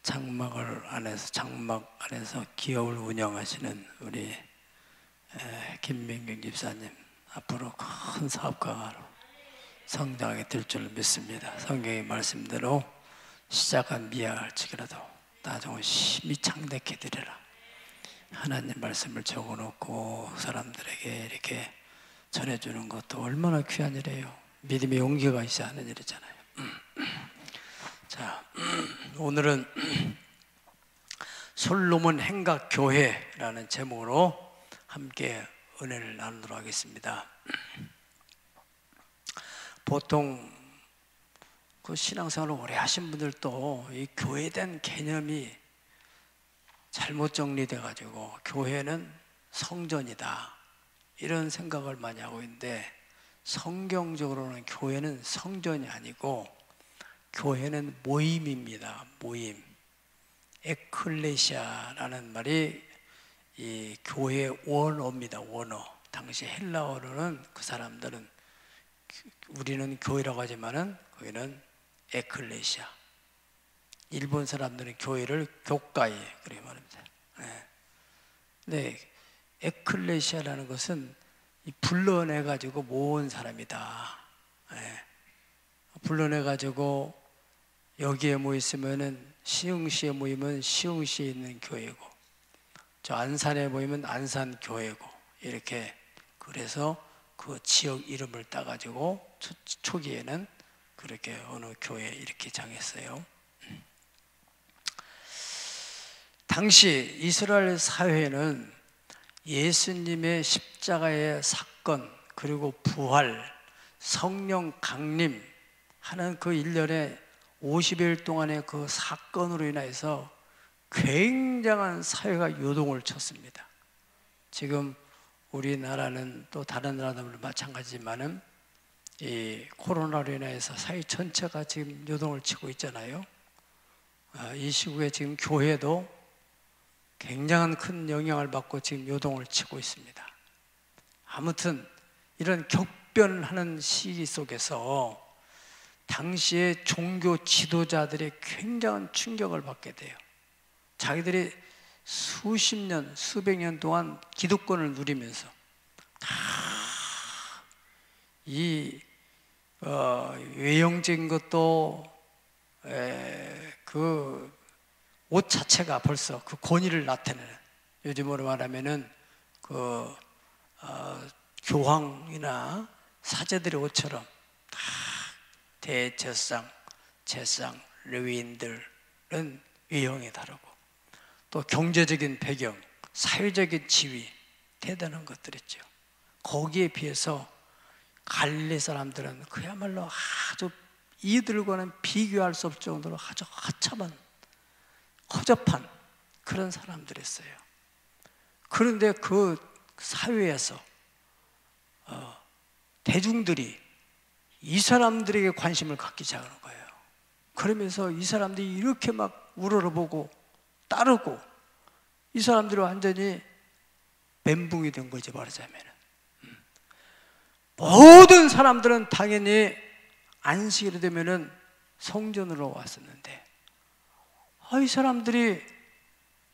장막 안에서 기업을 운영하시는 우리 김민경 집사님, 앞으로 큰 사업가로 성장하게 될 줄 믿습니다. 성경의 말씀대로 시작한 미약할지라도 나중은 심히 창대케 되리라. 하나님 말씀을 적어놓고 사람들에게 이렇게 전해주는 것도 얼마나 귀한 일이에요. 믿음의 용기가 있어야 하는 일이잖아요. 자, 오늘은 솔로몬 행각교회라는 제목으로 함께 은혜를 나누도록 하겠습니다. 보통 그 신앙생활을 오래 하신 분들도 이 교회에 대한 개념이 잘못 정리돼 가지고 교회는 성전이다 이런 생각을 많이 하고 있는데, 성경적으로는 교회는 성전이 아니고 교회는 모임입니다. 모임. 에클레시아라는 말이 이 교회의 원어입니다. 원어. 당시 헬라어로는 그 사람들은, 우리는 교회라고 하지만은 거기는 에클레시아. 일본 사람들은 교회를 교会그렇게 말합니다. 네, 에클레시아라는 것은 불러내 가지고 모은 사람이다. 불러내 가지고 여기에 모였으면은 시흥시에 모이면 시흥시에 있는 교회고, 저 안산에 모이면 안산 교회고, 이렇게 그래서 그 지역 이름을 따 가지고 초기에는 그렇게 어느 교회 이렇게 정했어요. 당시 이스라엘 사회는 예수님의 십자가의 사건, 그리고 부활, 성령 강림 하는 그 1년에 50일 동안의 그 사건으로 인해서 굉장한 사회가 요동을 쳤습니다. 지금 우리나라는 또 다른 나라들도 마찬가지지만은 이 코로나로 인해서 사회 전체가 지금 요동을 치고 있잖아요. 이 시국에 지금 교회도 굉장한 큰 영향을 받고 지금 요동을 치고 있습니다. 아무튼 이런 격변하는 시기 속에서 당시의 종교 지도자들이 굉장한 충격을 받게 돼요. 자기들이 수십 년, 수백 년 동안 기득권을 누리면서 다 이 외형적인 것도 그 옷 자체가 벌써 그 권위를 나타내는, 요즘으로 말하면은 그 교황이나 사제들의 옷처럼 다 대제사장, 제사장, 레위인들은 외형이 다르고, 또 경제적인 배경, 사회적인 지위, 대단한 것들이죠. 거기에 비해서 갈릴리 사람들은 그야말로 아주 이들과는 비교할 수 없을 정도로 아주 허접한 그런 사람들이었어요. 그런데 그 사회에서 대중들이 이 사람들에게 관심을 갖기 시작하는 거예요. 그러면서 이 사람들이 이렇게 막 우러러보고 따르고, 이 사람들이 완전히 멘붕이 된 거지, 말하자면. 모든 사람들은 당연히 안식일이 되면은 성전으로 왔었는데, 이 사람들이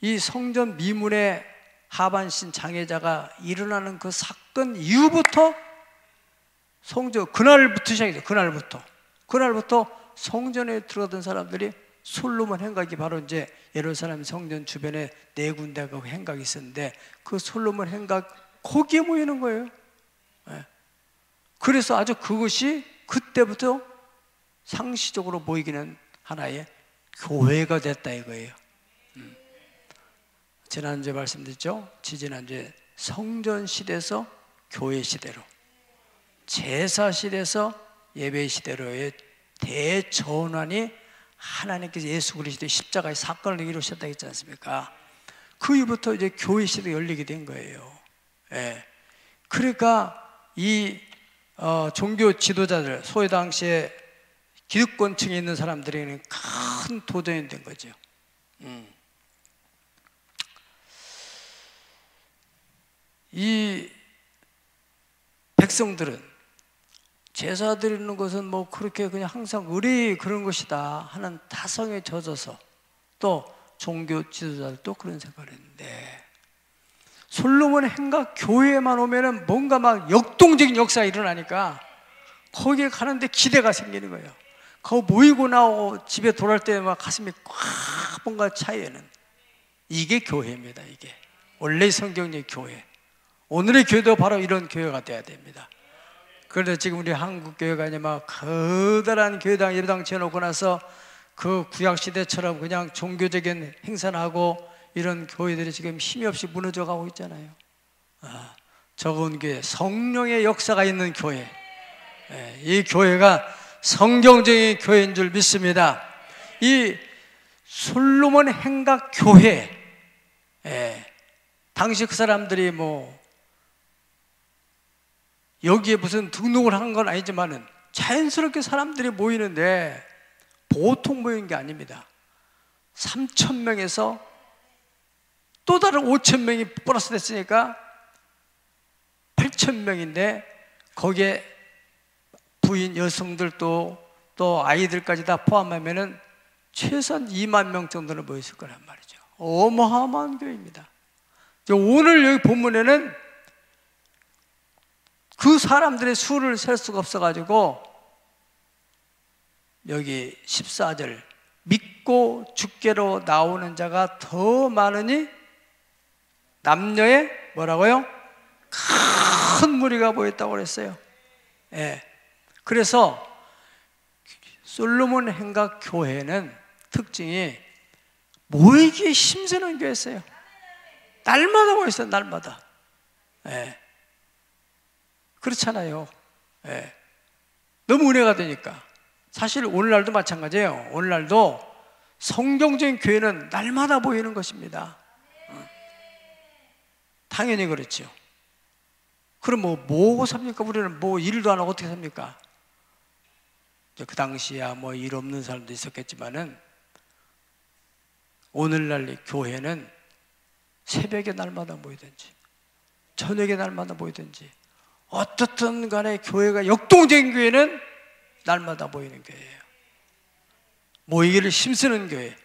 이 성전 미문의 하반신 장애자가 일어나는 그 사건 이후부터 성전, 그날부터 시작이죠. 그날부터 성전에 들어가던 사람들이 솔로몬 행각이 바로 이제 예루살렘 성전 주변에 4군데가 그 행각이 있었는데, 그 솔로몬 행각 거기에 모이는 거예요. 그래서 아주 그것이 그때부터 상시적으로 보이기는 하나의 교회가 됐다 이거예요. 지난주에 말씀드렸죠. 지지난주에 성전 시대에서 교회 시대로, 제사 시대에서 예배 시대로의 대전환이 하나님께서 예수 그리스도의 십자가의 사건을 이루셨다 했지 않습니까? 그 이후부터 이제 교회 시대가 열리게 된 거예요. 그러니까 이 종교 지도자들, 소위 당시에 기득권층에 있는 사람들에게는 큰 도전이 된 거죠. 이 백성들은 제사 드리는 것은 뭐 그렇게 그냥 항상 의례 그런 것이다 하는 타성에 젖어서 또 종교 지도자들도 그런 생각을 했는데, 솔로몬 행각 교회에만 오면은 뭔가 막 역동적인 역사가 일어나니까 거기에 가는데 기대가 생기는 거예요. 거기 모이고 나오고 집에 돌아올 때 막 가슴이 꽉 뭔가 차이는, 이게 교회입니다. 이게 원래 성경의 교회. 오늘의 교회도 바로 이런 교회가 돼야 됩니다. 그런데 지금 우리 한국 교회가 이제 막 커다란 교회당 예배당 지어놓고 나서 그 구약 시대처럼 그냥 종교적인 행사를 하고 이런 교회들이 지금 힘이 없이 무너져 가고 있잖아요. 적은 교회, 성령의 역사가 있는 교회, 이 교회가 성경적인 교회인 줄 믿습니다. 이 솔로몬 행각 교회, 당시 그 사람들이 뭐 여기에 무슨 등록을 한 건 아니지만은 자연스럽게 사람들이 모이는데 보통 모이는 게 아닙니다. 3,000명에서 또 다른 5,000명이 플러스 됐으니까 8,000명인데 거기에 부인, 여성들도 또 아이들까지 다 포함하면은 최소한 2만 명 정도는 모였을 거란 말이죠. 어마어마한 교회입니다. 오늘 여기 본문에는 그 사람들의 수를 셀 수가 없어가지고 여기 14절, 믿고 주께로 나오는 자가 더 많으니 남녀의 뭐라고요? 큰 무리가 모였다고 그랬어요. 그래서 솔로몬 행각 교회는 특징이 모이기에 힘쓰는 교회였어요. 날마다 모였어요. 날마다. 그렇잖아요. 너무 은혜가 되니까. 사실 오늘날도 마찬가지예요. 오늘날도 성경적인 교회는 날마다 모이는 것입니다. 당연히 그렇죠. 그럼 뭐하고 삽니까? 우리는 뭐 일도 안 하고 어떻게 삽니까? 그 당시야 뭐 일 없는 사람도 있었겠지만은 오늘날 교회는 새벽에 날마다 모이든지 저녁에 날마다 모이든지 어떻든 간에 교회가 역동적인 교회는 날마다 모이는 교회예요. 모이기를 힘쓰는 교회.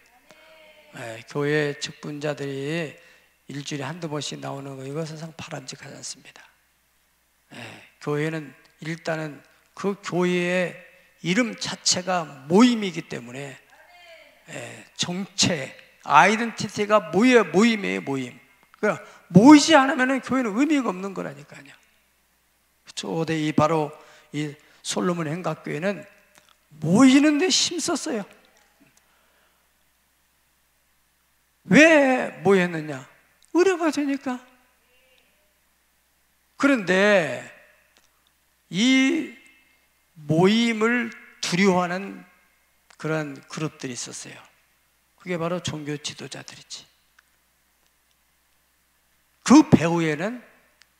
교회 직분자들이 일주일에 한두 번씩 나오는 거, 이거 세상 바람직하지 않습니다. 교회는 일단은 그 교회의 이름 자체가 모임이기 때문에 정체, 아이덴티티가 모임이에요. 모임. 그러니까 모이지 않으면 교회는 의미가 없는 거라니까요. 초대 바로 이 솔로몬 행각교회는 모이는 데 힘썼어요. 왜 모였느냐? 의뢰가 되니까. 그런데 이 모임을 두려워하는 그런 그룹들이 있었어요. 그게 바로 종교 지도자들이지. 그 배후에는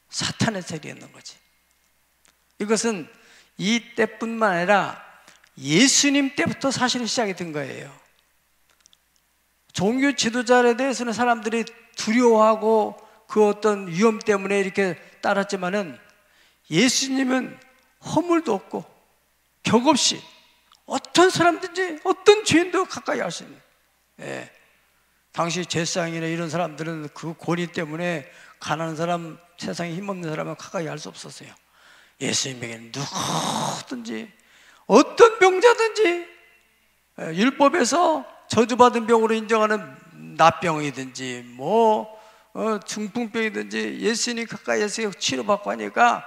사탄의 세력이 있는 거지. 이것은 이 때뿐만 아니라 예수님 때부터 사실 시작이 된 거예요. 종교 지도자에 대해서는 사람들이 두려워하고 그 어떤 위험 때문에 이렇게 따랐지만은 예수님은 허물도 없고 격 없이 어떤 사람든지 어떤 죄인도 가까이 할 수 있는, 당시 제사장이나 이런 사람들은 그 권위 때문에 가난한 사람, 세상에 힘없는 사람은 가까이 할 수 없었어요. 예수님에게는 누구든지 어떤 병자든지 율법에서 저주받은 병으로 인정하는 납병이든지 중풍병이든지 예수님 가까이에서 치료받고 하니까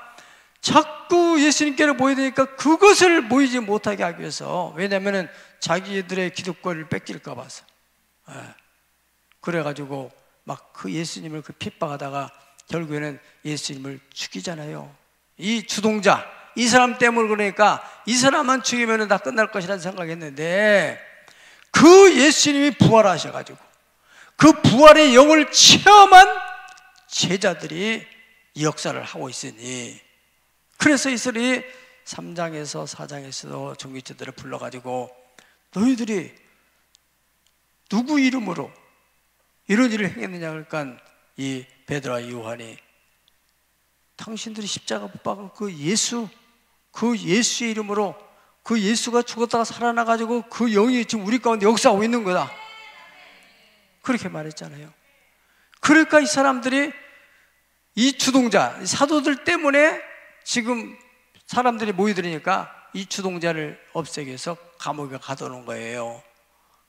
자꾸 예수님께로 모여야 되니까 그것을 모이지 못하게 하기 위해서, 왜냐하면 자기들의 기득권을 뺏길까 봐서, 그래가지고 막 그 예수님을 핍박하다가 결국에는 예수님을 죽이잖아요. 이 주동자, 이 사람 때문에, 그러니까 이 사람만 죽이면 다 끝날 것이라는 생각했는데 그 예수님이 부활하셔가지고 그 부활의 영을 체험한 제자들이 이 역사를 하고 있으니, 그래서 이스라엘이 3장에서 4장에서도 종교지도자들을 불러가지고 너희들이 누구 이름으로 이런 일을 행했느냐, 그러니까 이 베드로와 요한이 당신들이 십자가 못 박은 그 예수의 이름으로, 그 예수가 죽었다가 살아나가지고 그 영이 지금 우리 가운데 역사하고 있는 거다. 그렇게 말했잖아요. 그러니까 이 사람들이 이 주동자, 사도들 때문에 지금 사람들이 모이들으니까 이 주동자를 없애기 위해서 감옥에 가둬놓은 거예요.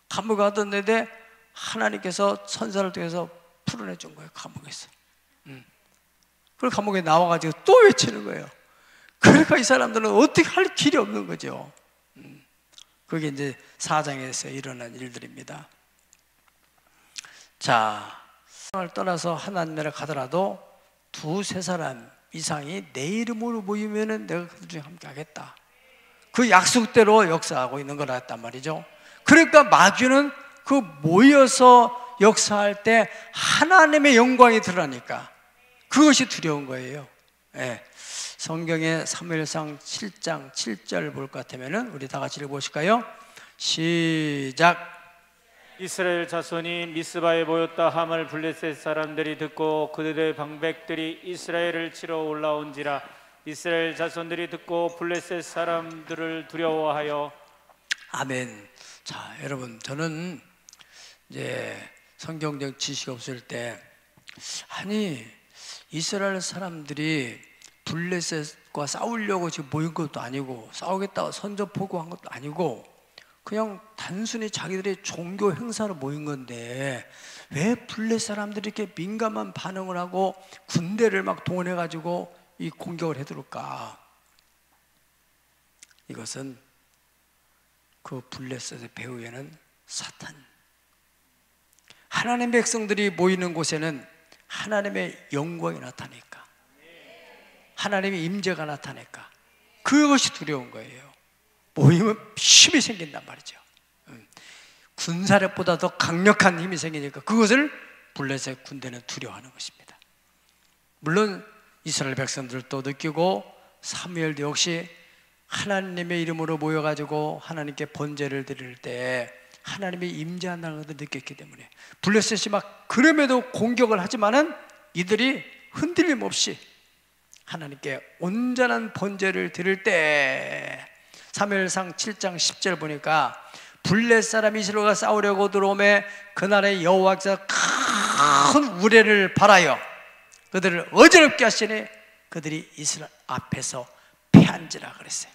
감옥에 가뒀는데 하나님께서 천사를 통해서 풀어내준 거예요. 감옥에서. 그리고 감옥에 나와가지고 또 외치는 거예요. 그러니까 이 사람들은 어떻게 할 길이 없는 거죠. 그게 이제 4장에서 일어난 일들입니다. 자, 을 떠나서 하나님 나라에 가더라도 두세 사람 이상이 내 이름으로 모이면은 내가 그들 중에 함께 하겠다. 그 약속대로 역사하고 있는 거랬단 말이죠. 그러니까 마귀는 그 모여서 역사할 때 하나님의 영광이 드러나니까 그것이 두려운 거예요. 네. 성경의 사무엘상 7장 7절 볼 것 같으면은 우리 다 같이 읽어보실까요? 시작. 이스라엘 자손이 미스바에 모였다 함을 블레셋 사람들이 듣고 그들의 방백들이 이스라엘을 치러 올라온지라. 이스라엘 자손들이 듣고 블레셋 사람들을 두려워하여. 아멘. 자, 여러분, 저는 이제 성경적 지식이 없을 때 아니 이스라엘 사람들이 블레셋과 싸우려고 지금 모인 것도 아니고 싸우겠다고 선전포고한 것도 아니고 그냥 단순히 자기들의 종교 행사로 모인 건데 왜 블레셋 사람들이 이렇게 민감한 반응을 하고 군대를 막 동원해가지고 이 공격을 해들을까? 이것은 그 블레셋의 배후에는 사탄. 하나님의 백성들이 모이는 곳에는 하나님의 영광이 나타나니까, 하나님의 임재가 나타나니까 그것이 두려운 거예요. 모이면 힘이 생긴단 말이죠. 군사력보다 더 강력한 힘이 생기니까 그것을 블레셋 군대는 두려워하는 것입니다. 물론 이스라엘 백성들도 느끼고 사무엘도 역시 하나님의 이름으로 모여가지고 하나님께 번제를 드릴 때 하나님의 임재한다는 것을 느꼈기 때문에 블레셋이 막 그럼에도 공격을 하지만은 이들이 흔들림 없이 하나님께 온전한 번제를 드릴 때 사무엘상 7장 10절 보니까 블레셋 사람이 이스라엘과 싸우려고 들어오매 그날의 여호와께서 큰 우레를 발하여 그들을 어지럽게 하시니 그들이 이스라엘 앞에서 패한지라 그랬어요.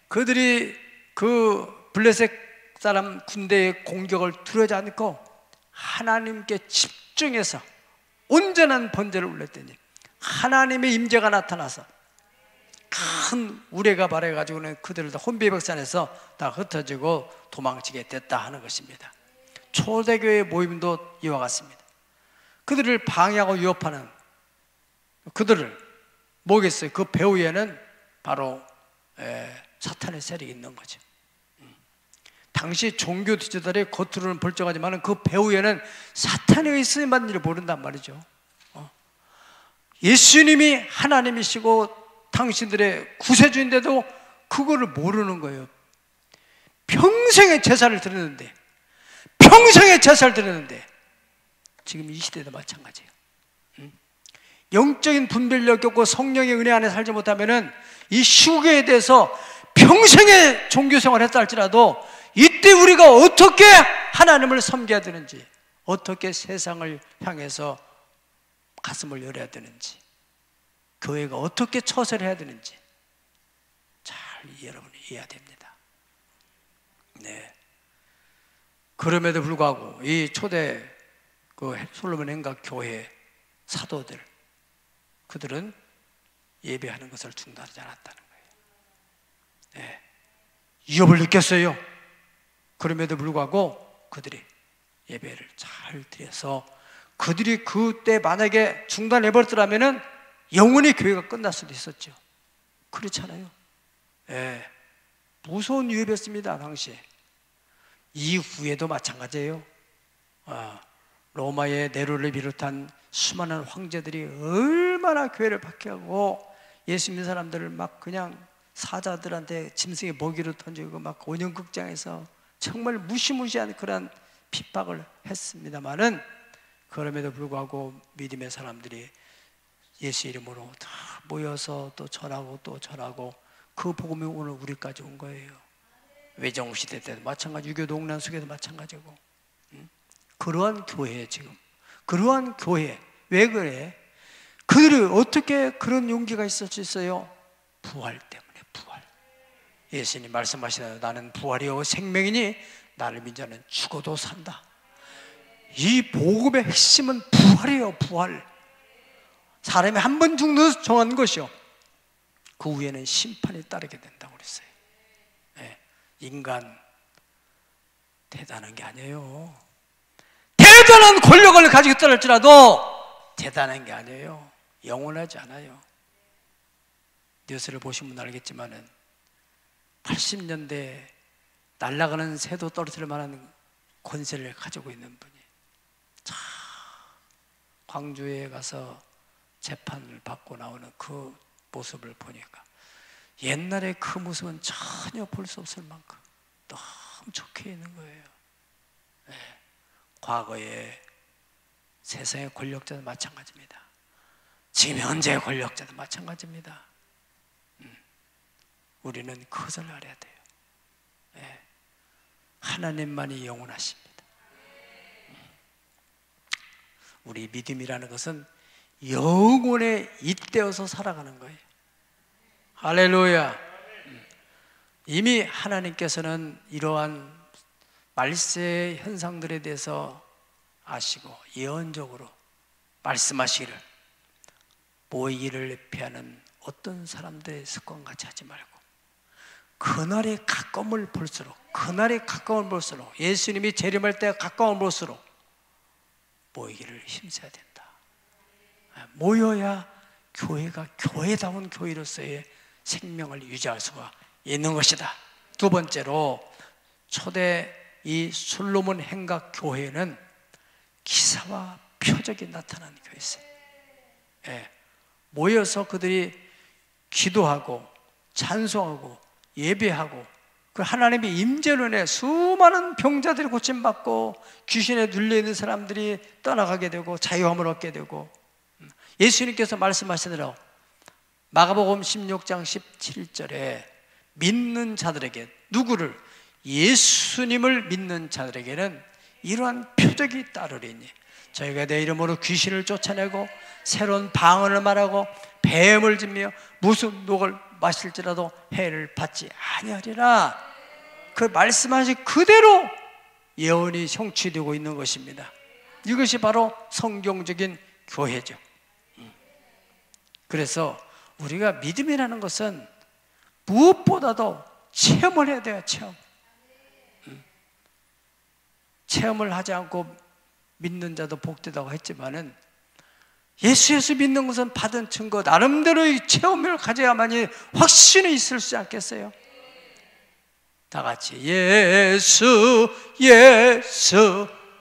그들이 그 블레셋 사람 군대의 공격을 두려워하지 않고 하나님께 집중해서 온전한 번제를 올렸더니 하나님의 임재가 나타나서 큰 우레가 발해가지고는 그들을 다 혼비백산에서 다 흩어지고 도망치게 됐다 하는 것입니다. 초대교회 모임도 이와 같습니다. 그들을 방해하고 위협하는 그들을 뭐겠어요? 그 배후에는 바로 사탄의 세력이 있는 거죠. 당시 종교 지도자들이 겉으로는 벌쩍하지만 그 배후에는 사탄의 쓰임받는 일을 모른단 말이죠. 예수님이 하나님이시고 당신들의 구세주인데도 그거를 모르는 거예요. 평생의 제사를 드렸는데 지금 이 시대도 마찬가지예요. 영적인 분별력이 없고 성령의 은혜 안에 살지 못하면은 이 시국에 대해서 평생의 종교생활을 했다 할지라도 이때 우리가 어떻게 하나님을 섬겨야 되는지, 어떻게 세상을 향해서 가슴을 열어야 되는지, 교회가 어떻게 처세를 해야 되는지 잘 여러분이 이해해야 됩니다. 네. 그럼에도 불구하고 이 초대 그 솔로몬 행각 교회 사도들 그들은 예배하는 것을 중단하지 않았다는 거예요. 네. 위협을 느꼈어요. 그럼에도 불구하고 그들이 예배를 잘 드려서 그들이 그때 만약에 중단해버렸더라면은 영원히 교회가 끝날 수도 있었죠. 그렇잖아요. 예. 무서운 위협이었습니다, 당시에. 이후에도 마찬가지예요. 로마의 네로를 비롯한 수많은 황제들이 얼마나 교회를 박해하고 예수 믿는 사람들을 막 그냥 사자들한테 짐승의 먹이로 던지고 막 원형극장에서 정말 무시무시한 그런 핍박을 했습니다마는 그럼에도 불구하고 믿음의 사람들이 예수 이름으로 다 모여서 또 전하고 또 전하고 그 복음이 오늘 우리까지 온 거예요. 외정시대 때도 마찬가지, 유교 농난 속에도 마찬가지고. 그러한 교회에 지금 그러한 교회 왜 그래? 그들이 어떻게 그런 용기가 있을 수 있어요? 부활 때문에. 부활. 예수님 말씀하시나요? 나는 부활이요 생명이니 나를 믿는 자는 죽어도 산다. 이 복음의 핵심은 부활이에요. 부활. 사람이 한 번 죽는 것을 정한 것이요, 그 후에는 심판이 따르게 된다고 그랬어요. 네. 인간 대단한 게 아니에요. 대단한 권력을 가지고 있다 할지라도 대단한 게 아니에요. 영원하지 않아요. 뉴스를 보시면 알겠지만은 80년대에 날아가는 새도 떨어뜨릴 만한 권세를 가지고 있는 분이 참 광주에 가서 재판을 받고 나오는 그 모습을 보니까 옛날에 그 모습은 전혀 볼 수 없을 만큼 너무 좋게 있는 거예요. 네. 과거에 세상의 권력자도 마찬가지입니다. 지금 현재의 권력자도 마찬가지입니다. 우리는 그것을 알아야 돼요. 네. 하나님만이 영원하십니다. 우리 믿음이라는 것은 영원에 잇대어서 살아가는 거예요. 할렐루야. 이미 하나님께서는 이러한 말세의 현상들에 대해서 아시고 예언적으로 말씀하시기를 모이기를 피하는 어떤 사람들의 습관같이 하지 말고 그날이 가까움을 볼수록 예수님이 재림할 때가 가까움을 볼수록 모이기를 힘써야 된다. 모여야 교회가 교회다운 교회로서의 생명을 유지할 수가 있는 것이다. 두 번째로 초대 이 솔로몬 행각 교회는 기사와 표적이 나타난 교회였어요. 예. 모여서 그들이 기도하고 찬송하고 예배하고 그 하나님의 임재로 인해 수많은 병자들이 고침받고 귀신에 눌려있는 사람들이 떠나가게 되고 자유함을 얻게 되고 예수님께서 말씀하시더라고 마가복음 16장 17절에 믿는 자들에게 누구를? 예수님을 믿는 자들에게는 이러한 표적이 따르리니 저희가 내 이름으로 귀신을 쫓아내고 새로운 방언을 말하고 뱀을 집며 무슨 독을 마실지라도 해를 받지 아니하리라. 그 말씀하신 그대로 예언이 성취되고 있는 것입니다. 이것이 바로 성경적인 교회죠. 그래서 우리가 믿음이라는 것은 무엇보다도 체험을 해야 돼요. 체험을 하지 않고 믿는 자도 복되다고 했지만은 예수 믿는 것은 받은 증거 나름대로의 체험을 가져야만이 확신이 있을 수 않겠어요? 다 같이 예수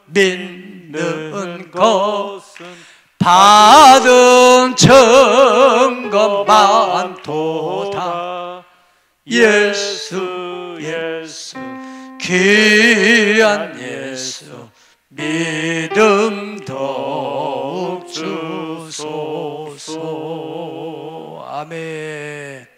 믿는 것은 받은 증거 많도다. 예수 귀한 예수 믿음 더욱 주소서. 아멘.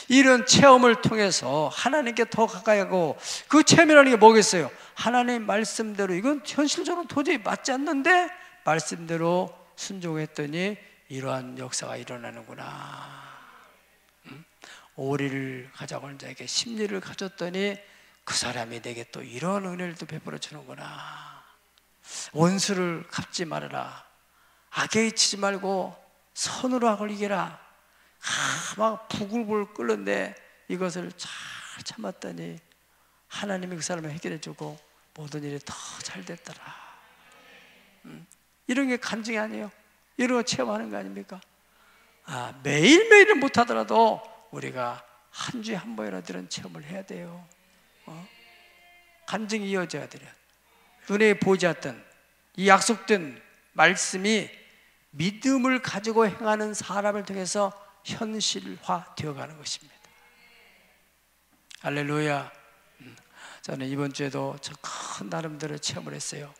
이런 체험을 통해서 하나님께 더 가까이 하고 그 체험이라는 게 뭐겠어요? 하나님 말씀대로 이건 현실적으로 도저히 맞지 않는데 말씀대로 순종했더니 이러한 역사가 일어나는구나. 오리를 가져온 자에게 심리를 가졌더니 그 사람이 내게 또 이런 은혜를 또 베풀어 주는구나. 원수를 갚지 말아라. 악에 치지 말고 선으로 악을 이겨라. 막 부글부글 끓는데 이것을 잘 참았더니 하나님이 그 사람을 해결해 주고 모든 일이 더 잘 됐더라. 이런 게 간증이 아니에요? 이런 거 체험하는 거 아닙니까? 매일매일은 못하더라도 우리가 한 주에 한 번이라도 이런 체험을 해야 돼요. 간증이 이어져야 돼요. 눈에 보이지 않던 이 약속된 말씀이 믿음을 가지고 행하는 사람을 통해서 현실화 되어가는 것입니다. 할렐루야. 저는 이번 주에도 저 큰 나름대로 체험을 했어요.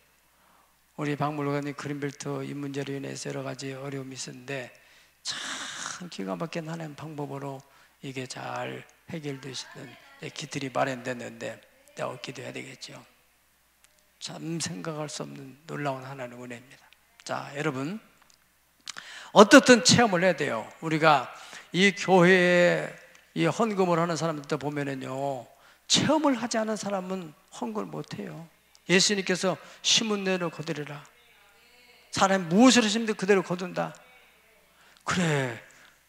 우리 박물관이 그린벨트 이 문제로 인해서 여러 가지 어려움이 있었는데 참 기가 막힌 하나님 방법으로 이게 잘 해결되시는 기틀이 마련됐는데 내가 기도해야 되겠죠. 참 생각할 수 없는 놀라운 하나님의 은혜입니다. 자, 여러분, 어떻든 체험을 해야 돼요. 우리가 이 교회에 이 헌금을 하는 사람들 보면은요, 체험을 하지 않은 사람은 헌금을 못 해요. 예수님께서 심은 대로 거두리라. 사람이 무엇을 하시는데 그대로 거둔다. 그래,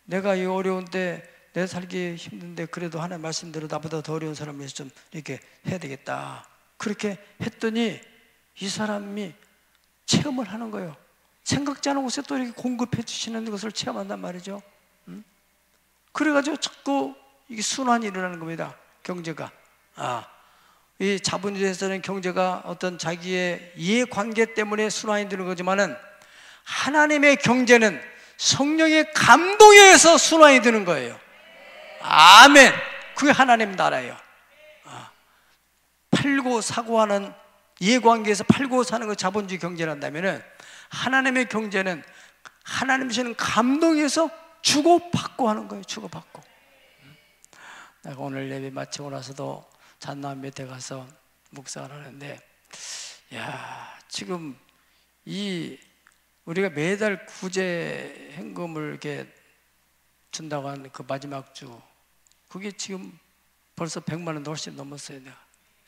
내가 이 어려운 때 내 살기 힘든데 그래도 하나님 말씀대로 나보다 더 어려운 사람을 위해서 좀 이렇게 해야 되겠다. 그렇게 했더니 이 사람이 체험을 하는 거예요. 생각지 않은 곳에 또 이렇게 공급해 주시는 것을 체험한단 말이죠. 그래가지고 자꾸 이게 순환이 일어나는 겁니다. 경제가. 이 자본주의에서는 경제가 어떤 자기의 이해관계 때문에 순환이 되는 거지만은 하나님의 경제는 성령의 감동에 의해서 순환이 되는 거예요. 아멘. 그게 하나님 나라예요. 팔고 사고 하는 이해관계에서 팔고 사는 거 자본주의 경제란다면은 하나님의 경제는 하나님 주시는 감동에 의해서 주고받고 하는 거예요. 주고받고. 내가 오늘 예배 마치고 나서도 잔나암 밑에 가서 묵상을 하는데, 야, 지금 이 우리가 매달 구제 현금을 이렇게 준다고 하는 그 마지막 주, 그게 지금 벌써 100만 원도 훨씬 넘었어요. 내가.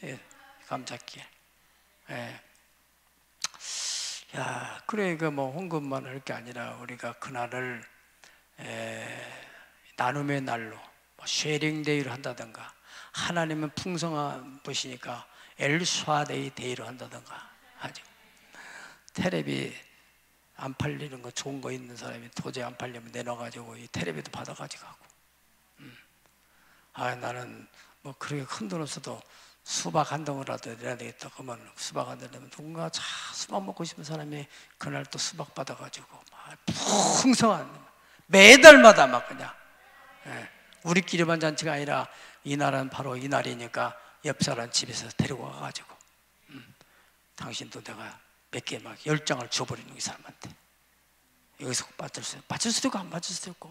예, 감잡기에. 예. 야, 그래, 뭐 헌금만 할 게 아니라 우리가 그날을 나눔의 날로 쉐링데이를 한다든가, 하나님은 풍성한 분이시니까 엘샤데이 데이로 한다든가 하죠. 테레비 안 팔리는 거 좋은 거 있는 사람이 도저히 안 팔리면 내놔가지고 이 테레비도 받아가지고 가고. 나는 뭐 그렇게 큰 돈 없어도 수박 한 덩이라도 내야 되겠다. 그러면 수박 한 덩이 내면 누군가 수박 먹고 싶은 사람이 그날 또 수박 받아가지고 막 풍성한, 매달마다 막 그냥. 우리끼리만 잔치가 아니라 이날은 바로 이날이니까 옆 사람 집에서 데리고 와가지고 당신도 내가 몇 개 막 10장을 줘버리는 이 사람한테. 여기서 받을 수도 있고 안 받을 수도 있고,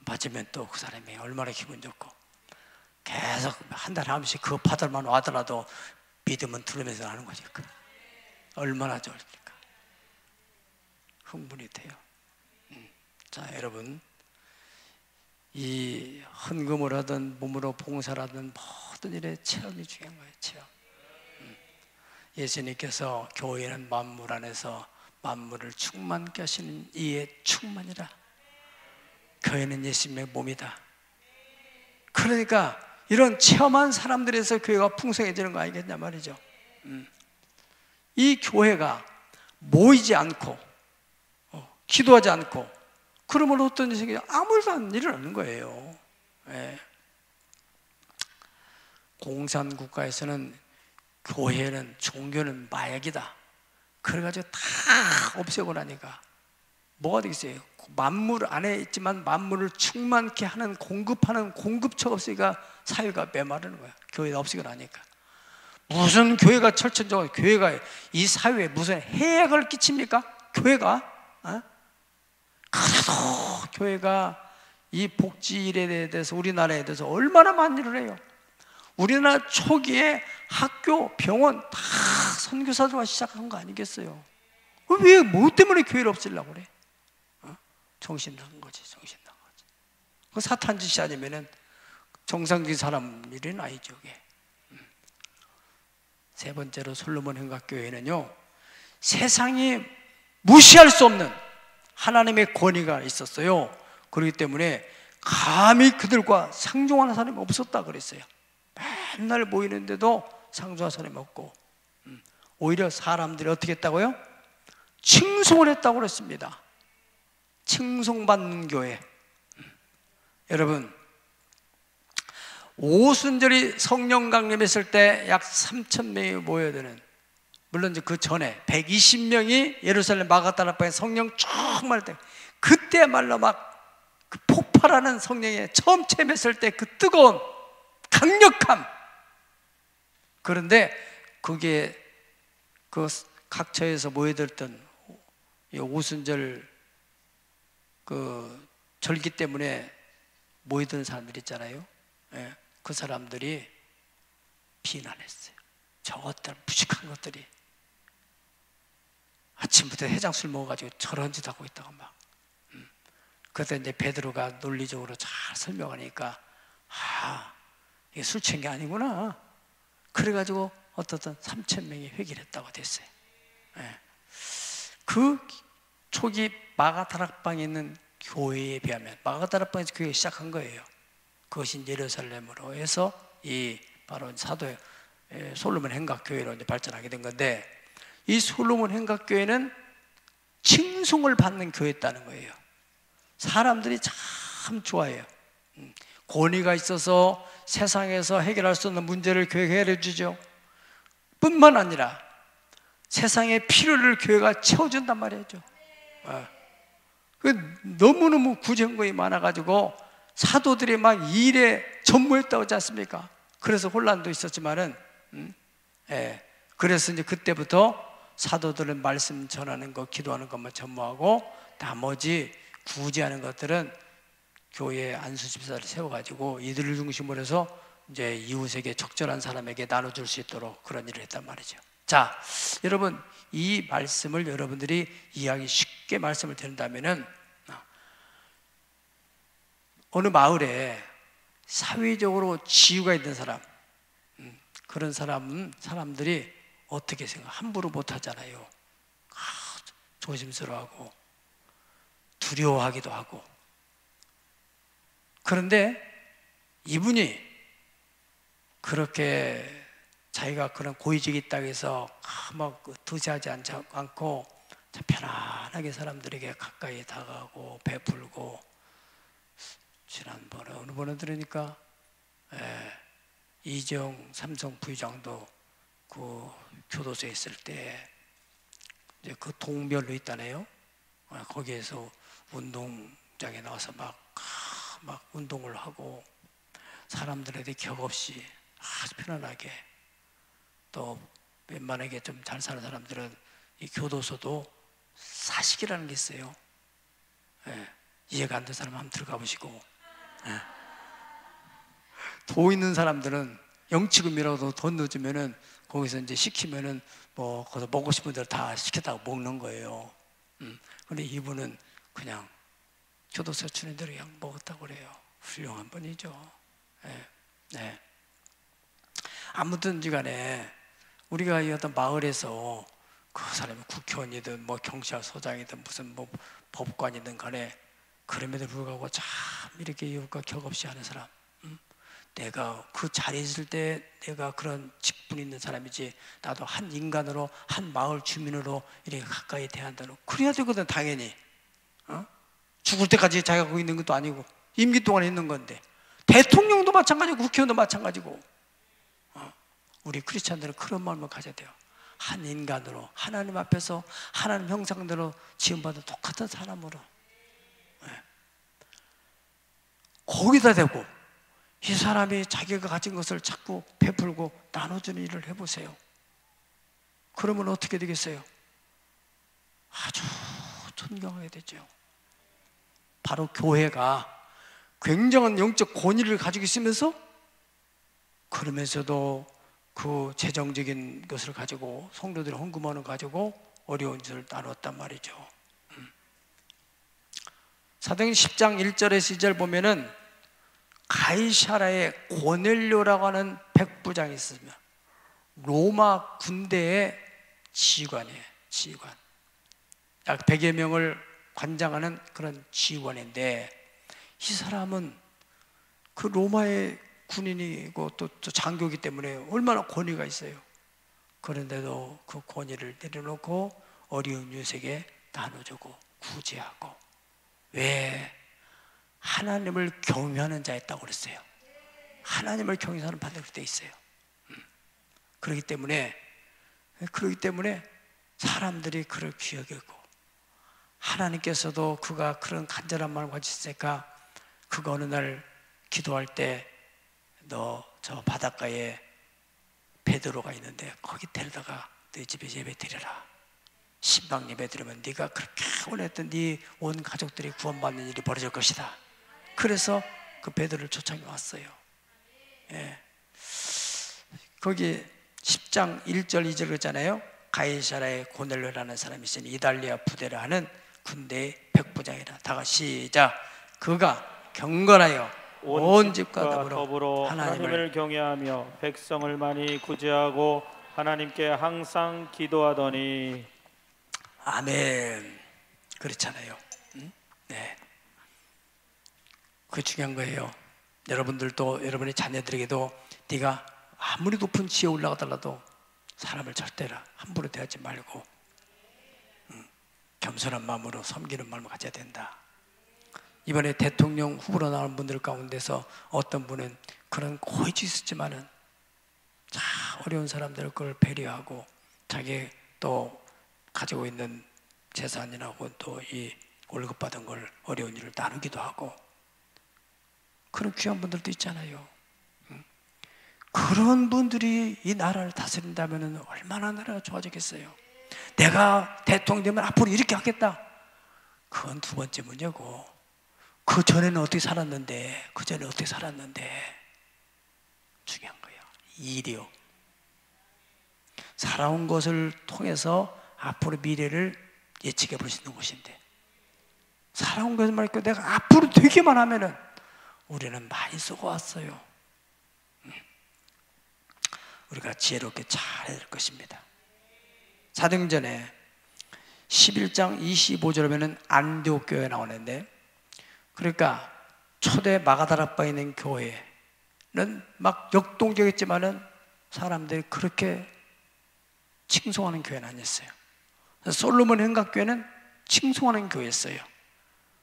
받으면 또 그 사람이 얼마나 기분 좋고, 계속 한 달에 한 번씩 그거 받을만 와더라도 믿음은 들으면서 하는 거지. 얼마나 좋을까. 흥분이 돼요. 자, 여러분, 이 헌금을 하든 몸으로 봉사를 하든 모든 일에 체험이 중요한 거예요. 체험. 예수님께서 교회는 만물 안에서 만물을 충만케 하시는 이의 충만이라. 교회는 예수님의 몸이다. 그러니까 이런 체험한 사람들에서 교회가 풍성해지는 거 아니겠냐 말이죠. 이 교회가 모이지 않고 기도하지 않고 그러면 어떤 일이 생겨요? 아무것도 안 일어나는 거예요. 공산국가에서는 교회는, 종교는 마약이다. 그래가지고 다 없애고 나니까 뭐가 되겠어요? 만물 안에 있지만 만물을 충만케 하는, 공급하는 공급처가 없으니까 사회가 메마르는 거야. 교회가 없애고 나니까. 무슨 교회가 철천적으로, 교회가 이 사회에 무슨 해악을 끼칩니까? 교회가? 그래도 교회가 이 복지일에 대해서, 우리나라에 대해서 얼마나 많은 일을 해요. 우리나라 초기에 학교, 병원 다 선교사들과 시작한 거 아니겠어요? 왜, 뭐 때문에 교회를 없애려고 그래? 정신 나간 거지, 정신 나간 거지. 그 사탄 짓이 아니면은 정상적인 사람 일은 아니죠, 그게. 세 번째로 솔로몬 행각교회는요, 세상이 무시할 수 없는 하나님의 권위가 있었어요. 그렇기 때문에 감히 그들과 상종하는 사람이 없었다 그랬어요. 맨날 모이는데도 상종하는 사람이 없고, 오히려 사람들이 어떻게 했다고요? 칭송을 했다고 그랬습니다. 칭송받는 교회. 여러분, 오순절이 성령 강림했을 때 약 3,000명이 모여야 되는, 물론 이제 그 전에 120명이 예루살렘 마가다락방에 성령 충만할 때, 그때말로 막 그 폭발하는 성령에 처음 체험했을 때 그 뜨거운 강력함. 그런데 그게 그 각처에서 모여들던 오순절 그 절기 때문에 모이던 사람들 있잖아요. 그 사람들이 비난했어요. 저것들 무식한 것들이 아침부터 해장술 먹어가지고 저런 짓 하고 있다고 막. 그때 이제 베드로가 논리적으로 잘 설명하니까 이게 술 취한 게 아니구나. 그래가지고 어떻든 3,000명이 회개를 했다고 됐어요. 예. 그 초기 마가다락방에 있는 교회에 비하면 마가다락방에서 교회가 시작한 거예요. 그것이 예루살렘으로 해서 이 바로 사도 솔로몬 행각교회로 이제 발전하게 된 건데, 이 솔로몬 행각교회는 칭송을 받는 교회였다는 거예요. 사람들이 참 좋아해요. 권위가 있어서 세상에서 해결할 수 없는 문제를 교회가 해결해 주죠. 뿐만 아니라 세상의 필요를 교회가 채워준단 말이죠. 너무너무 구전거이 많아가지고 사도들이 막 일에 전무했다고 하지 않습니까? 그래서 혼란도 있었지만은, 그래서 이제 그때부터 사도들은 말씀 전하는 것, 기도하는 것만 전무하고 나머지 구제하는 것들은 교회에 안수집사를 세워가지고 이들을 중심으로 해서 이제 이웃에게 적절한 사람에게 나눠줄 수 있도록 그런 일을 했단 말이죠. 자, 여러분, 이 말씀을 여러분들이 이해하기 쉽게 말씀을 드린다면은, 어느 마을에 사회적으로 지위가 있는 사람, 그런 사람들이 어떻게 생각? 함부로 못 하잖아요. 조심스러워하고 두려워하기도 하고. 그런데 이분이 그렇게 자기가 그런 고위직이 있다고 해서 막 드시하지 않고 참 편안하게 사람들에게 가까이 다가가고 베풀고. 지난번에 어느 번에 들으니까 이정 삼성 부의장도 그 교도소에 있을 때 이제 그 동별로 있다네요. 거기에서 운동장에 나와서 막 운동을 하고 사람들에게 격없이 아주 편안하게, 또 웬만하게 좀 잘 사는 사람들은 이 교도소도 사식이라는 게 있어요. 이해가 안 되는 사람 한번 들어가 보시고, 돈 있는 사람들은 영치금이라도 돈 넣어주면은 거기서 이제 시키면은 뭐 거기서 먹고 싶은 대로 다 시켰다고 먹는 거예요. 근데 이분은 그냥 교도소 주는 대로 그냥 먹었다고 그래요. 훌륭한 분이죠. 네. 아무든지 간에 우리가 이 어떤 마을에서 그 사람이 국회의원이든 뭐 경찰서장이든 무슨 뭐 법관이든 간에 그럼에도 불구하고 참 이렇게 이웃과 격없이 하는 사람, 내가 그 자리에 있을 때 내가 그런 직분이 있는 사람이지, 나도 한 인간으로, 한 마을 주민으로 이렇게 가까이 대한다는, 그래야 되거든 당연히. 죽을 때까지 자기가 거기 있는 것도 아니고 임기 동안에 있는 건데, 대통령도 마찬가지고 국회의원도 마찬가지고. 우리 크리스찬들은 그런 마음을 가져야 돼요. 한 인간으로, 하나님 앞에서 하나님 형상대로 지음받은 똑같은 사람으로 거기다 대고 이 사람이 자기가 가진 것을 자꾸 베풀고 나눠주는 일을 해보세요. 그러면 어떻게 되겠어요? 아주 존경하게 되죠. 바로 교회가 굉장한 영적 권위를 가지고 있으면서, 그러면서도 그 재정적인 것을 가지고 성도들의 헌금원을 가지고 어려운 것을 나눴단 말이죠. 사도행전 10장 1절에서 2절 보면은 가이사라에 고넬료라고 하는 백부장이 있으며 로마 군대의 지휘관이에요. 지휘관. 약 100여 명을 관장하는 그런 지휘관인데, 이 사람은 그 로마의 군인이고 또 장교이기 때문에 얼마나 권위가 있어요. 그런데도 그 권위를 내려놓고 어려운 유색에 나눠주고 구제하고. 왜? 하나님을 경외하는 자였다고 그랬어요. 하나님을 경외하는 바들이 돼 있어요. 그렇기 때문에 사람들이 그를 귀하게 여기고, 하나님께서도 그가 그런 간절한 마음을 가지고 있으니까 그가 어느 날 기도할 때, 너 저 바닷가에 베드로가 있는데 거기 데려다가 네 집에 예배 드려라. 신방 예배 드리면 네가 그렇게 원했던 네 온 가족들이 구원받는 일이 벌어질 것이다. 그래서 그 베드로를 초청해 왔어요. 거기 10장 1절 2절 그러잖아요. 가이사라에 고넬료라는 사람이 있으니 이달리아 부대라 하는 군대의 백부장이라. 다 같이 시작. 그가 경건하여 온 집과 더불어 하나님을 경외하며 백성을 많이 구제하고 하나님께 항상 기도하더니. 아멘. 그렇잖아요. 네. 그게 중요한 거예요. 여러분들도 여러분의 자녀들에게도 네가 아무리 높은 지에 올라가더라도 사람을 절대로 함부로 대하지 말고 겸손한 마음으로 섬기는 마음을 가져야 된다. 이번에 대통령 후보로 나온 분들 가운데서 어떤 분은 그런 고집이 있었지만은 참 어려운 사람들을 그걸 배려하고 자기 또 가지고 있는 재산이라고 또 이 월급 받은 걸 어려운 일을 나누기도 하고 그런 귀한 분들도 있잖아요. 그런 분들이 이 나라를 다스린다면 얼마나 나라가 좋아지겠어요. 내가 대통령 되면 앞으로 이렇게 하겠다. 그건 두 번째 문제고 그 전에는 어떻게 살았는데 중요한 거예요. 일이요. 살아온 것을 통해서 앞으로 미래를 예측해 볼 수 있는 것인데 살아온 것을 말고 내가 앞으로 되기만 하면은 우리는 많이 쓰고 왔어요. 우리가 지혜롭게 잘해야 될 것입니다. 사도행전에 11장 25절 보면은 안디옥 교회에 나오는데 그러니까 초대 마가다라바에 있는 교회는 막 역동적이었지만은 사람들이 그렇게 칭송하는 교회는 아니었어요. 솔로몬 행각교회는 칭송하는 교회였어요.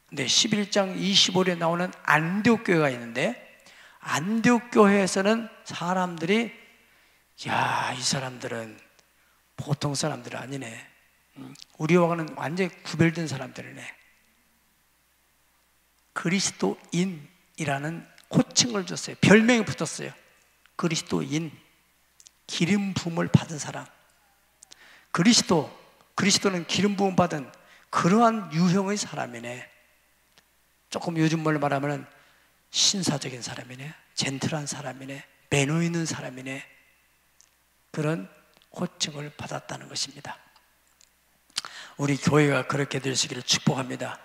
근데 11장 25절에 나오는 안디옥 교회가 있는데 안디옥 교회에서는 사람들이 야, 이 사람들은 보통 사람들 아니네. 우리와는 완전히 구별된 사람들이네. 그리스도인이라는 호칭을 줬어요. 별명이 붙었어요. 그리스도인, 기름 부음을 받은 사람. 그리스도는 기름 부음 받은 그러한 유형의 사람이네. 조금 요즘 말로 말하면 신사적인 사람이네. 젠틀한 사람이네. 매너 있는 사람이네. 그런 호칭을 받았다는 것입니다. 우리 교회가 그렇게 되시기를 축복합니다.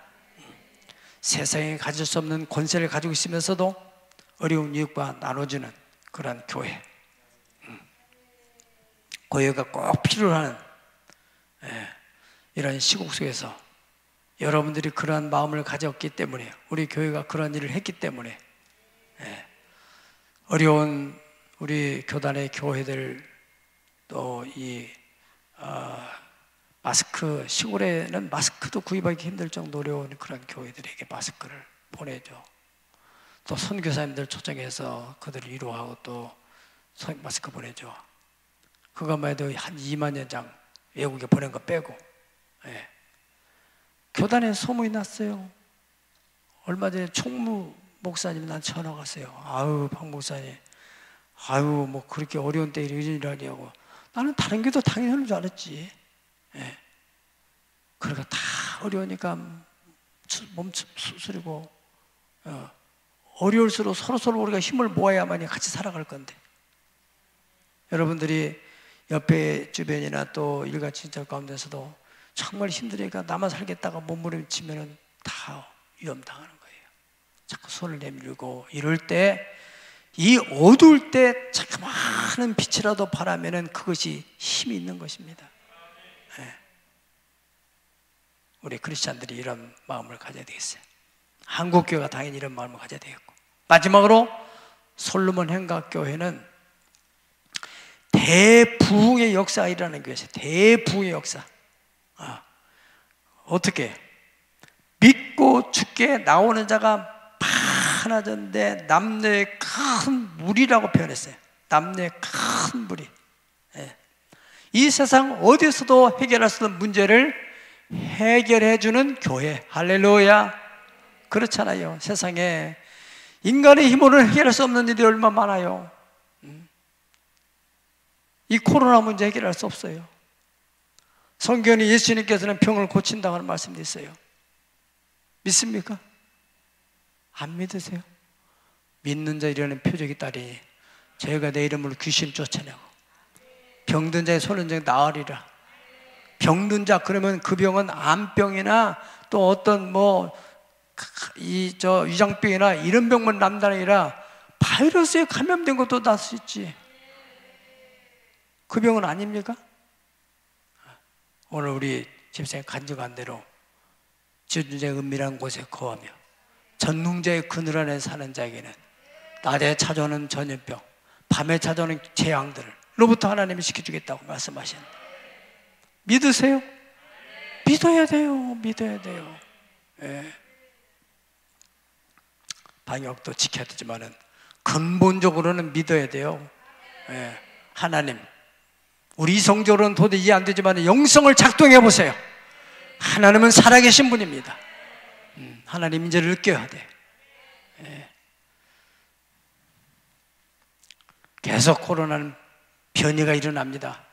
세상에 가질 수 없는 권세를 가지고 있으면서도 어려운 이웃과 나눠주는 그런 교회. 교회가 꼭 필요한 이런 시국 속에서 여러분들이 그러한 마음을 가졌기 때문에 우리 교회가 그런 일을 했기 때문에 어려운 우리 교단의 교회들 또 이 마스크 시골에는 마스크도 구입하기 힘들 정도 어려운 그런 교회들에게 마스크를 보내죠. 또 선교사님들 초청해서 그들을 위로하고 또 마스크 보내죠. 그것만 해도 한 2만여 장 외국에 보낸 거 빼고 교단에 소문이 났어요. 얼마 전에 총무 목사님이 난 전화 왔어요. 아유 박 목사님, 아유 뭐 그렇게 어려운 때 이런 일을 하냐고. 나는 다른 게 더 당연한 줄 알았지. 그러니까 다 어려우니까 몸 수술이고 어려울수록 서로 우리가 힘을 모아야만이 같이 살아갈 건데 여러분들이 옆에 주변이나 또 일가 친척 가운데서도 정말 힘드니까 나만 살겠다가 몸부림치면 다 위험당하는 거예요. 자꾸 손을 내밀고 이럴 때 이 어두울 때 자그마한 빛이라도 바라면은 그것이 힘이 있는 것입니다. 우리 크리스찬들이 이런 마음을 가져야 되겠어요. 한국교회가 당연히 이런 마음을 가져야 되겠고 마지막으로 솔로몬 행각교회는 대부흥의 역사가 일어나는 교회였어요. 대부흥의 역사. 어떻게? 믿고 죽게 나오는 자가 많아졌는데 남녀의 큰 무리라고 표현했어요. 남녀의 큰 무리. 이 세상 어디서도 해결할 수 없는 문제를 해결해주는 교회. 할렐루야. 그렇잖아요. 세상에 인간의 힘으로는 해결할 수 없는 일이 얼마나 많아요. 이 코로나 문제 해결할 수 없어요. 성경에 예수님께서는 병을 고친다고 하는 말씀도 있어요. 믿습니까? 안 믿으세요? 믿는 자 이라는 표적이 따르니 저희가 내 이름으로 귀신 쫓아내고 병든 자의 손은 나으리라. 병든 자, 그러면 그 병은 암병이나 또 어떤 위장병이나 이런 병만 남다는 게 아니라 바이러스에 감염된 것도 날 수 있지. 그 병은 아닙니까? 오늘 우리 집사님 간증한 대로 지존자의 은밀한 곳에 거하며 전능자의 그늘 안에 사는 자에게는 낮에 찾아오는 전염병, 밤에 찾아오는 재앙들로부터 하나님이 지켜주겠다고 말씀하셨는데 믿으세요? 믿어야 돼요. 믿어야 돼요. 예. 방역도 지켜야 되지만은 근본적으로는 믿어야 돼요. 예. 하나님, 우리 이성적으로는 도저히 이해 안 되지만 영성을 작동해 보세요. 하나님은 살아계신 분입니다. 하나님 인재를 느껴야 돼. 예. 계속 코로나는 변이가 일어납니다.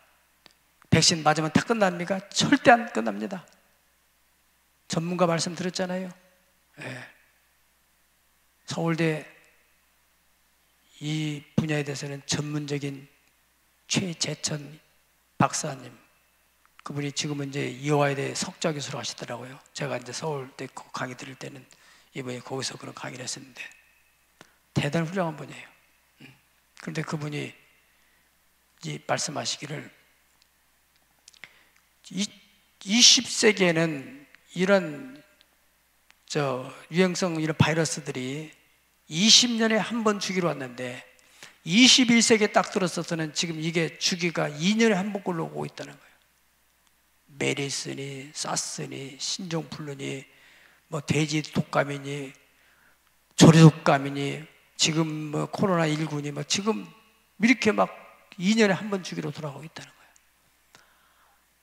백신 맞으면 다 끝납니까? 절대 안 끝납니다. 전문가 말씀 들었잖아요. 예. 서울대 이 분야에 대해서는 전문적인 최재천 박사님, 그분이 지금은 이제 이화에 대해 석좌 교수로 하시더라고요. 제가 이제 서울대 강의 들을 때는 이번에 거기서 그런 강의를 했었는데 대단히 훌륭한 분이에요. 그런데 그분이 이 말씀하시기를 20세기에는 이런 유행성 이런 바이러스들이 20년에 한 번 주기로 왔는데 21세기에 딱 들어서서는 지금 이게 주기가 2년에 한 번꼴로 오고 있다는 거예요. 메리스니, 사스니, 신종플루니, 돼지 독감이니, 조류독감이니, 지금 코로나19니, 지금 이렇게 2년에 한 번 주기로 돌아오고 있다는 거예요.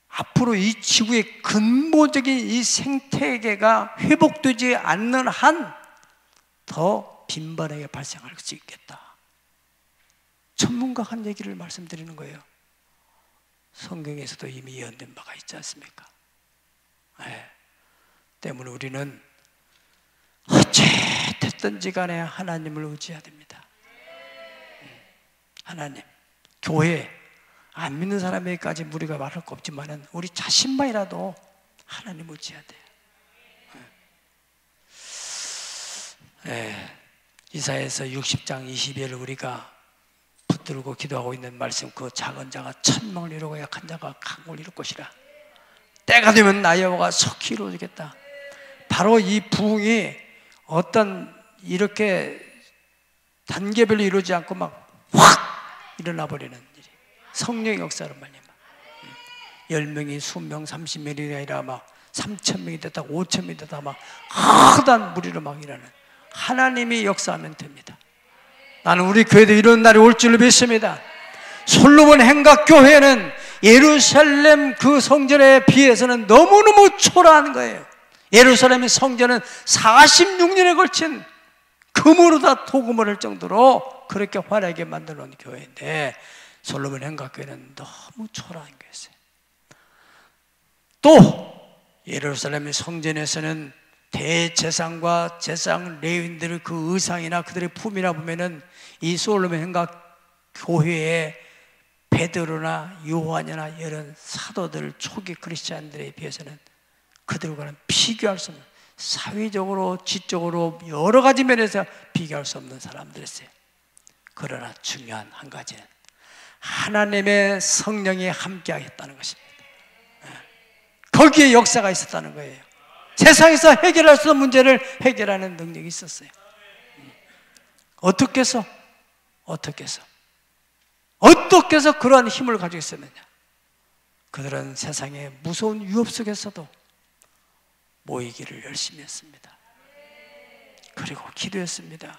앞으로 이 지구의 근본적인 이 생태계가 회복되지 않는 한 더 빈번하게 발생할 수 있겠다. 전문가 한 얘기를 말씀드리는 거예요. 성경에서도 이미 예언된 바가 있지 않습니까? 네. 때문에 우리는 어찌됐든지 간에 하나님을 의지해야 됩니다. 하나님, 교회 안 믿는 사람에게까지 우리가 말할 거 없지만은 우리 자신만이라도 하나님 의지해야 돼요. 네. 이사야서 60장 20절을 우리가 붙들고 기도하고 있는 말씀, 그 작은 자가 천명을 이루고 약한 자가 강을 이룰 것이라. 때가 되면 나 여호와가 속히 이루어지겠다. 바로 이 부흥이 어떤 이렇게 단계별로 이루어지지 않고 확 일어나 버리는 일이 성령의 역사로 말미암아 10명이 20명 30명이 아니라 3,000명이 됐다 5,000명이 됐다 크단 무리로 일어나는 하나님이 역사하면 됩니다. 나는 우리 교회도 이런 날이 올 줄로 믿습니다. 솔로몬 행각교회는 예루살렘 그 성전에 비해서는 너무너무 초라한 거예요. 예루살렘의 성전은 46년에 걸친 금으로 다 도금을 할 정도로 그렇게 화려하게 만들어 놓은 교회인데 솔로몬 행각교회는 너무 초라한 교회였어요. 또 예루살렘의 성전에서는 대제사장과 제사장 레위인들의 그 의상이나 그들의 품이나 보면은 이 솔로몬 행각 교회의 베드로나 요한이나 이런 사도들 초기 크리스찬들에 비해서는 그들과는 비교할 수 없는, 사회적으로 지적으로 여러 가지 면에서 비교할 수 없는 사람들이었어요. 그러나 중요한 한 가지는 하나님의 성령이 함께하겠다는 것입니다. 거기에 역사가 있었다는 거예요. 세상에서 해결할 수 없는 문제를 해결하는 능력이 있었어요. 어떻게 해서 그러한 힘을 가지고 있었느냐? 그들은 세상의 무서운 위협 속에서도 모이기를 열심히 했습니다. 그리고 기도했습니다.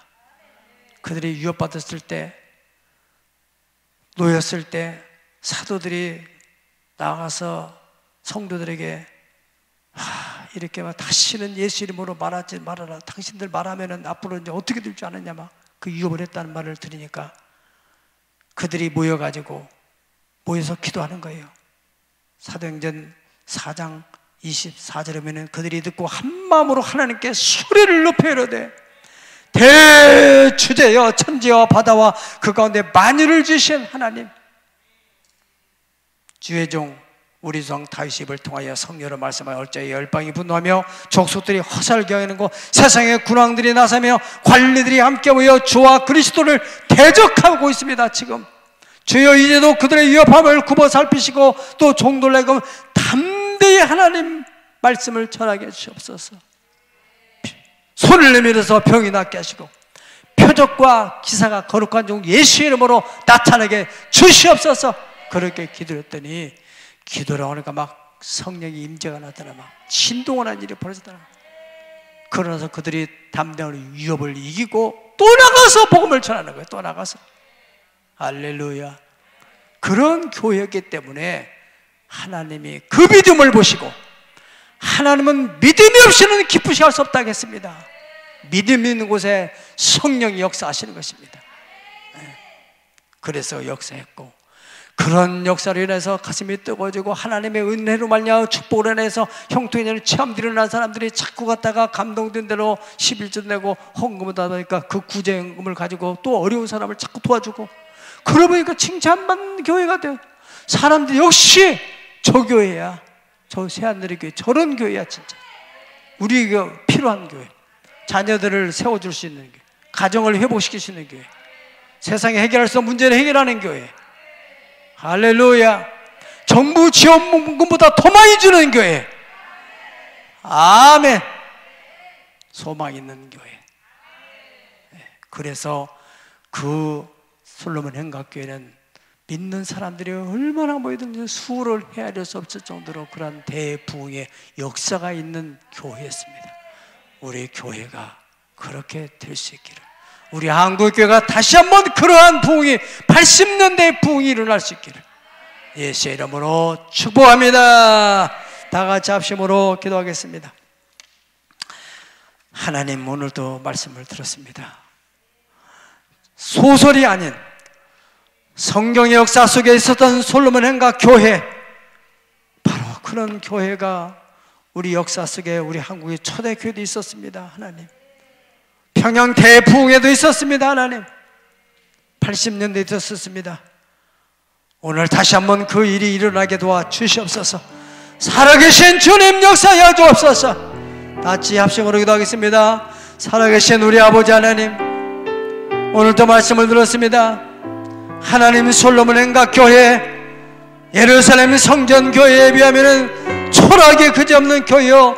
그들이 위협받았을 때, 놓였을 때 사도들이 나가서 성도들에게 이렇게 다시는 예수 이름으로 말하지 말아라. 당신들 말하면은 앞으로 이제 어떻게 될 줄 아느냐 그 위협을 했다는 말을 들으니까 그들이 모여서 기도하는 거예요. 사도행전 4장 24절에 보면 그들이 듣고 한 마음으로 하나님께 소리를 높여 이르되 대주제여 천지와 바다와 그 가운데 만유를 지으신 하나님, 주의 종 우리 종 다윗을 통하여 성령으로 말씀하여 얼자의 열방이 분노하며 족속들이 화살경하는고 세상의 군왕들이 나서며 관리들이 함께 모여 주와 그리스도를 대적하고 있습니다. 지금 주여 이제도 그들의 위협함을 굽어 살피시고 또 종들에게 담대히 하나님 말씀을 전하게 해주시옵소서. 손을 내밀어서 병이 낫게 하시고 표적과 기사가 거룩한 종 예수의 이름으로 나타나게 주시옵소서. 그렇게 기도했더니 기도를 하니까 막 성령의 임재가 나타나 막 신동원한 일이 벌어졌다. 그러면서 그들이 담대한 위협을 이기고 또 나가서 복음을 전하는 거예요. 또 나가서. 할렐루야. 그런 교회였기 때문에 하나님이 그 믿음을 보시고, 하나님은 믿음이 없이는 기쁘시 할 수 없다고 했습니다. 믿음이 있는 곳에 성령이 역사하시는 것입니다. 그래서 역사했고, 그런 역사로 인해서 가슴이 뜨거워지고 하나님의 은혜로 말미암아 축복으로 인해서 형통의 체험들이 일어난 사람들이 자꾸 갔다가 감동된 대로 11조 내고 헌금을 다 하니까 그 구제헌금을 가지고 또 어려운 사람을 자꾸 도와주고, 그러고 보니까 칭찬받는 교회가 돼요. 사람들이 역시 저 교회야, 저 새하늘의 교회, 저런 교회야. 진짜 우리에게 필요한 교회, 자녀들을 세워줄 수 있는 교회, 가정을 회복시킬 수 있는 교회, 세상에 해결할 수 없는 문제를 해결하는 교회. 할렐루야. 정부 지원금보다 더 많이 주는 교회. 아멘. 소망 있는 교회. 그래서 그 솔로몬 행각교회는 믿는 사람들이 얼마나 모이든지 수를 헤아릴 수 없을 정도로 그런 대부흥의 역사가 있는 교회였습니다. 우리 교회가 그렇게 될 수 있기를, 우리 한국교회가 다시 한번 그러한 부흥이 80년대의 부흥이 일어날 수 있기를 예수의 이름으로 축복합니다. 다 같이 합심으로 기도하겠습니다. 하나님, 오늘도 말씀을 들었습니다. 소설이 아닌 성경의 역사 속에 있었던 솔로몬 행각 교회, 바로 그런 교회가 우리 역사 속에 우리 한국의 초대교회도 있었습니다. 하나님, 평양 대부흥에도 있었습니다. 하나님, 80년대에 있었습니다. 오늘 다시 한번 그 일이 일어나게 도와 주시옵소서. 살아계신 주님 역사하여 주옵소서. 같이 합심으로 기도하겠습니다. 살아계신 우리 아버지 하나님, 오늘도 말씀을 들었습니다. 하나님, 솔로몬 행각교회, 예루살렘 성전교회에 비하면 초라하게 그지없는 교회요,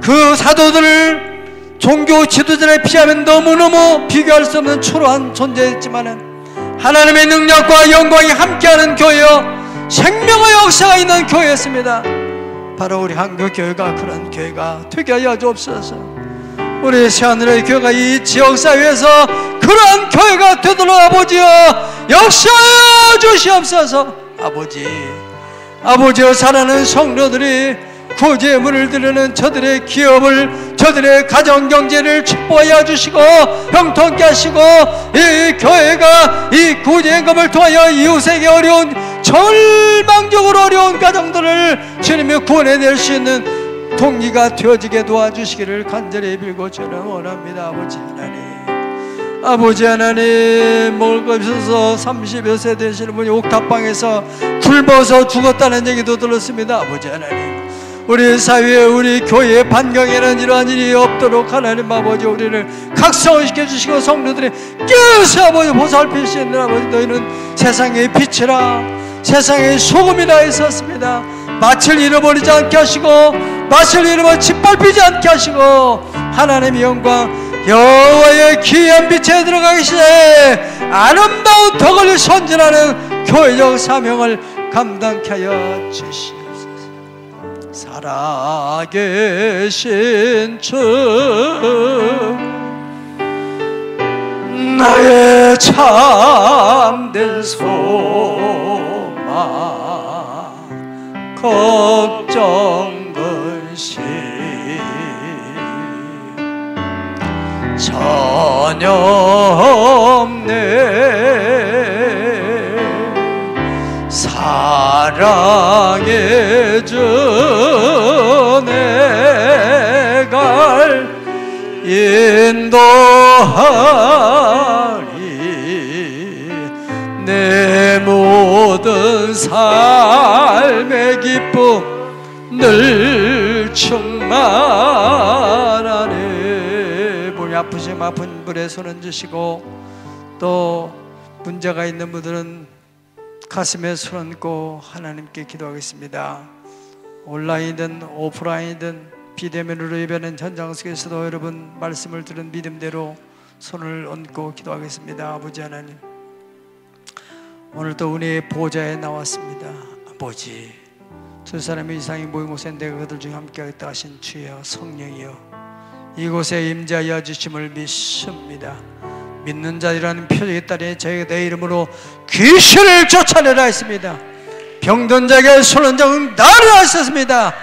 그 사도들을 종교 지도자에 비하면 너무너무 비교할 수 없는 초라한 존재였지만 하나님의 능력과 영광이 함께하는 교회요, 생명의 역사가 있는 교회였습니다. 바로 우리 한국교회가 그런 교회가 되게 하여 주옵소서. 우리 새하늘의 교회가 이 지역사회에서 그러한 교회가 되도록 아버지여 역사하여 주시옵소서. 아버지여, 사랑하는 성도들이 구제의 문을 드리는 저들의 기업을, 저들의 가정경제를 축복하여 주시고 형통케 하시고, 이 교회가 이 구제금을 통하여 이웃에게 어려운, 절망적으로 어려운 가정들을 주님의 구원해낼 수 있는 동기가 되어지게 도와주시기를 간절히 빌고 저는 원합니다. 아버지 하나님, 먹을 것 없어서 30여 세 되시는 분이 옥탑방에서 굶어서 죽었다는 얘기도 들었습니다. 아버지 하나님, 우리 사회에, 우리 교회의 반경에는 이러한 일이 없도록 하나님 아버지 우리를 각성시켜 주시고 성도들이 깨어서 아버지 보살피시는 아버지, 너희는 세상의 빛이라, 세상의 소금이라 했었습니다. 낯을 잃어버리지 않게 하시고, 낯을 잃어버리고 짓밟히지 않게 하시고, 하나님의 영광 여호와의 귀한 빛에 들어가 계시되 아름다운 덕을 선진하는 교회적 사명을 감당케 하여 주시옵소서. 살아계신 주, 나의 참된 소망, 걱정 근심 전혀 없네. 사랑해 주 내갈 인도하리, 내 모든 삶 늘 충만하네. 몸이 아프시면 아픈 분에 손 얹으시고, 또 문제가 있는 분들은 가슴에 손 얹고 하나님께 기도하겠습니다. 온라인이든 오프라인이든 비대면으로 예배하는 현장 속에서도 여러분 말씀을 들은 믿음대로 손을 얹고 기도하겠습니다. 아버지 하나님, 오늘도 은혜의 보좌에 나왔습니다. 아버지, 두 사람의 이상이 모인 곳에 내가 그들 중에 함께하겠다 하신 주여 성령이여, 이곳에 임재하여 주심을 믿습니다. 믿는 자들이라는 표적에 따라 저희가 내 이름으로 귀신을 쫓아내라 했습니다. 병든 자에게 손 얹어 나으라 하셨습니다.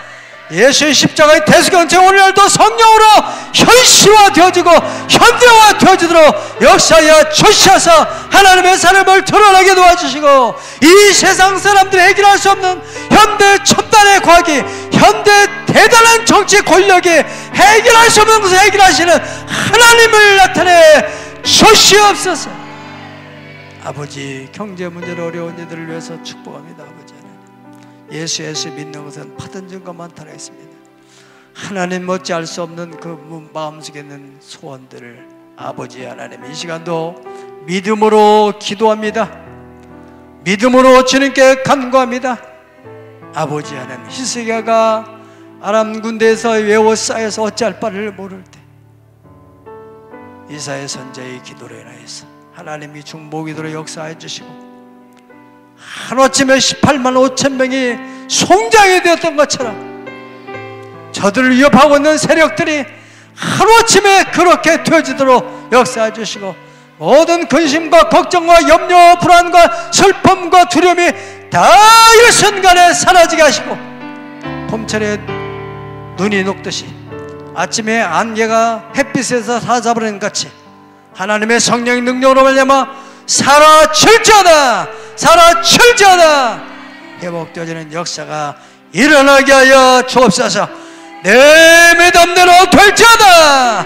예수의 십자가의 대수경제 오늘날도 성령으로 현시화 되어지고 현대화 되어지도록 역사하여 주셔서 하나님의 사람을 드러나게 도와주시고, 이 세상 사람들이 해결할 수 없는 현대 첨단의 과학이, 현대 대단한 정치 권력이 해결할 수 없는 것을 해결하시는 하나님을 나타내 주시옵소서. 아버지, 경제 문제로 어려운 이들을 위해서 축복합니다. 아버지 하나님, 예수 믿는 것은 받은 증거 많다고 했습니다. 하나님 못지 알 수 없는 그 마음속에 있는 소원들을 아버지 하나님 이 시간도 믿음으로 기도합니다. 믿음으로 주님께 간구합니다. 아버지 하나님, 히스기야가 아람 군대에서 외워 쌓여서 어찌할 바를 모를 때 이사야 선지자의 기도로 인하여서 하나님이 중보기도로 역사해 주시고, 하루아침에 18만 5천 명이 송장이 되었던 것처럼 저들을 위협하고 있는 세력들이 하루아침에 그렇게 되어지도록 역사해 주시고, 모든 근심과 걱정과 염려, 불안과 슬픔과 두려움이 다 일순간에 사라지게 하시고, 봄철에 눈이 녹듯이 아침에 안개가 햇빛에서 사라져버리는 같이 하나님의 성령의 능력으로 말미암아 사라질지어다, 사라질지어다 회복되어지는 역사가 일어나게 하여 주옵소서. 내 믿음대로 될지어다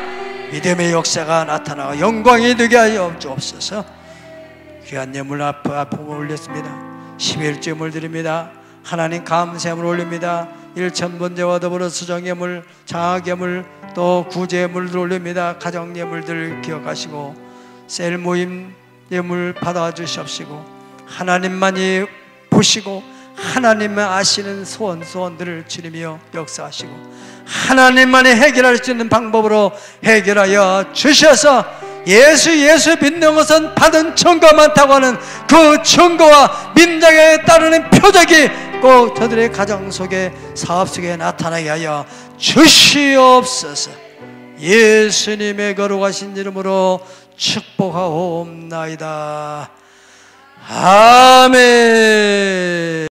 믿음의 역사가 나타나고 영광이 되게 하여 주옵소서. 귀한 예물 앞에 올렸습니다. 11주임을 드립니다. 하나님 감사함을 올립니다. 일천번제와 더불어 수정예물, 장학예물, 또 구제예물들 올립니다. 가정예물들 기억하시고 셀모임 예물 받아주시옵시고, 하나님만이 보시고 하나님만 아시는 소원들을 주님이여 역사하시고, 하나님만이 해결할 수 있는 방법으로 해결하여 주셔서 예수 믿는 것은 받은 증거가 많다고 하는 그 증거와 민정에 따르는 표적이 꼭 저들의 가정 속에, 사업 속에 나타나게 하여 주시옵소서. 예수님의 거룩하신 이름으로 축복하옵나이다. 아멘.